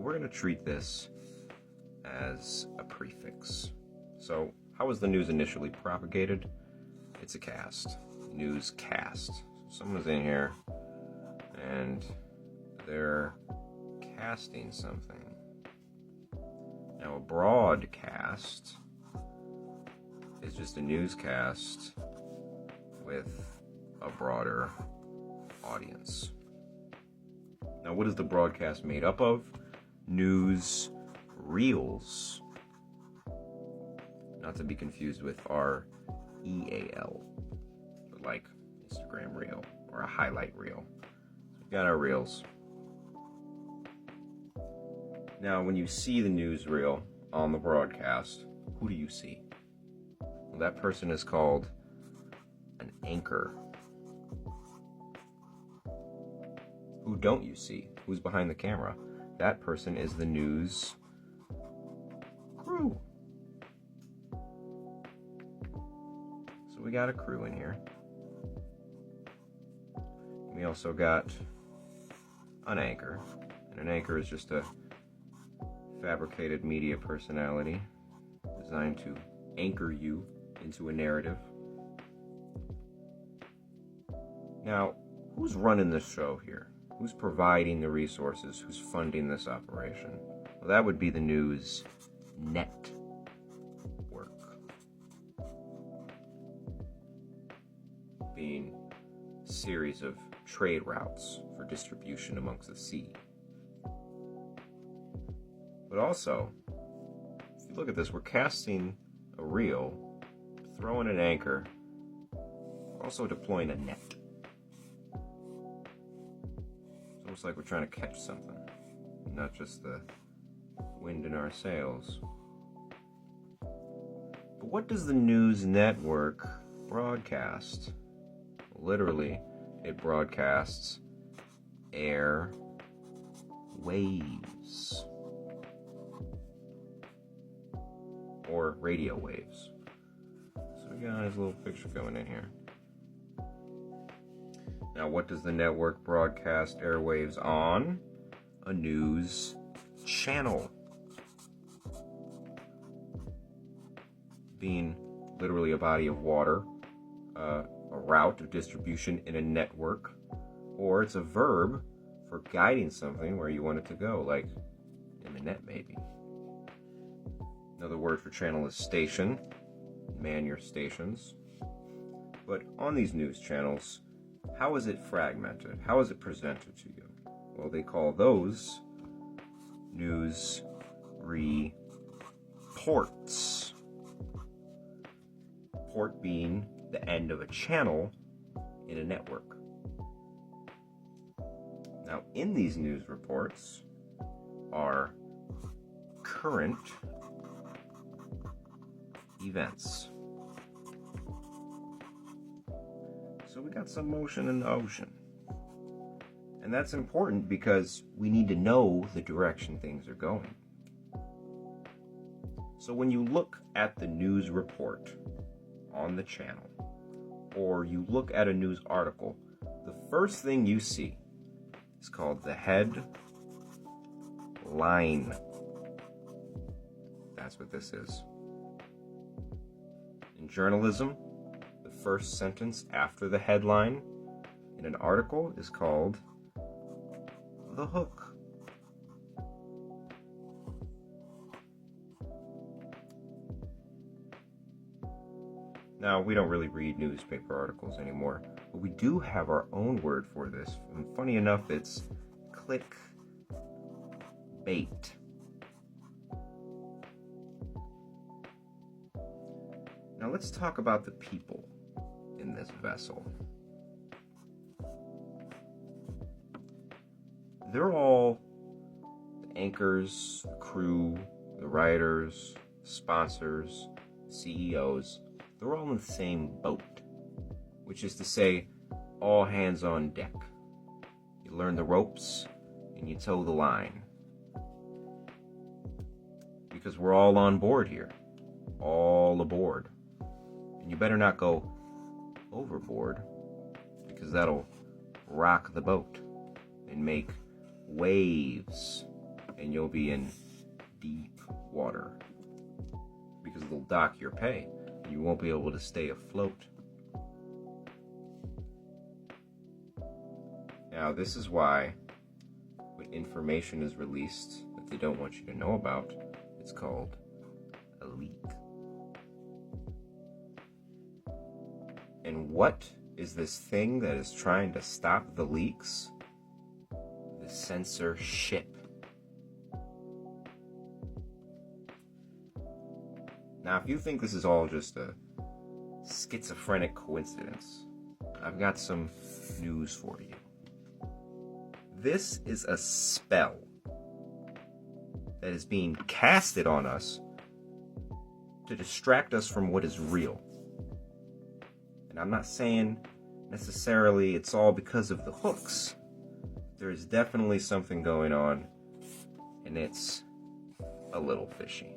we're going to treat this as a prefix. So, how was the news initially propagated? It's a cast. Newscast. So someone's in here and they're casting something. Now, a broadcast is just a newscast with a broader audience. Now, what is the broadcast made up of? News reels. Not to be confused with our EAL, but like Instagram reel or a highlight reel. So we've got our reels. Now, when you see the news reel on the broadcast, who do you see? Well, that person is called an anchor. Who don't you see? Who's behind the camera? That person is the news crew. So we got a crew in here. We also got an anchor. And an anchor is just a fabricated media personality designed to anchor you into a narrative. Now, who's running this show here? Who's providing the resources? Who's funding this operation? Well, that would be the news network. Being a series of trade routes for distribution amongst the sea. But also, if you look at this, we're casting a reel, throwing an anchor, also deploying a net. It's almost like we're trying to catch something, not just the wind in our sails. But what does the news network broadcast? Literally, it broadcasts air waves. Or radio waves. So we got his little picture going in here. Now, what does the network broadcast airwaves on? A news channel. Being literally a body of water, a route of distribution in a network, or it's a verb for guiding something where you want it to go, like in the net maybe. Another word for channel is station. Man your stations. But on these news channels, how is it fragmented? How is it presented to you? Well, they call those news reports. Port being the end of a channel in a network. Now, in these news reports are current events. So we got some motion in the ocean. And that's important because we need to know the direction things are going. So when you look at the news report on the channel, or you look at a news article, the first thing you see is called the headline. That's what this is. In journalism, the first sentence after the headline in an article is called the hook. Now, we don't really read newspaper articles anymore, but we do have our own word for this. And funny enough, it's clickbait. Now let's talk about the people in this vessel. They're all the anchors, the crew, the writers, sponsors, CEOs. They're all in the same boat, which is to say, all hands on deck. You learn the ropes and you toe the line. Because we're all on board here, all aboard. And you better not go overboard, because that'll rock the boat and make waves, and you'll be in deep water because it'll dock your pay. You won't be able to stay afloat. Now, this is why when information is released that they don't want you to know about, it's called a leak. And what is this thing that is trying to stop the leaks? The censorship. Now, if you think this is all just a schizophrenic coincidence, I've got some news for you. This is a spell that is being casted on us to distract us from what is real. And I'm not saying necessarily it's all because of the hooks. There is definitely something going on, and it's a little fishy.